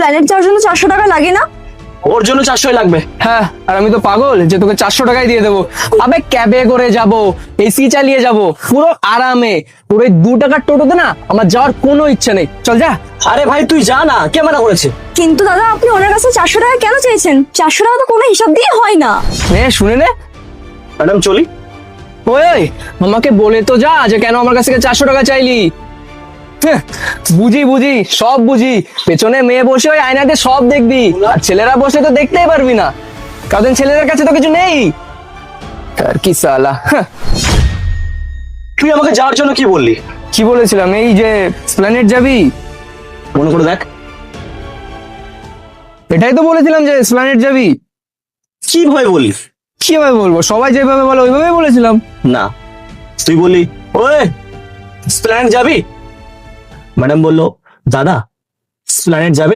Planet যাওয়ার জন্য 400 টাকা লাগে না? ওর জন্য 400 লাগবে। হ্যাঁ, আর আমি তো পাগল যে তোকে 400 টাকাই দিয়ে দেবো। আবে ক্যাবে করে যাব, এসি চালিয়ে যাব, পুরো আরামে। তোর ওই 2 টাকার টোটোতে না আমার যাওয়ার কোনো ইচ্ছা নেই, চল যা। আরে ভাই তুই যা না, কে মানা করেছে? কিন্তু দাদা আপনি ওনার কাছে 400 টাকা কেন চেয়েছেন? 400 টাকা তো কোনো হিসাব দিয়ে হয় না। নে শুনে নে। ম্যাডাম চলি। ওই আমাকে বলে তো যা যে কেন আমার কাছ থেকে 400 টাকা চাইলি। হ্যাঁ, বুঝি সব বুঝি। পেছনে মেয়ে বসে ওই আয়নাতে সব দেখবি, আর ছেলেরা বসে তো দেখতেই পারবি না, কারণ ছেলেদের কাছে তো কিছু নেই। আর কি সালা। হ্যাঁ, তুই আমাকে যাওয়ার জন্য কি বললি? কি বলেছিলাম? এই যে স্প্ল্যানেট যাবি, মনে করে দেখ। এটাই তো বলেছিলাম যে স্প্ল্যানেট যাবি। কিভাবে বললি? কিভাবে বলবো? সবাই যেভাবে বলে ওইভাবেই বলেছিলাম। না, তুই বললি ওই স্প্ল্যানেট যাবি। ম্যাডাম বললো দাদা স্প্ল্যানেট যাবে।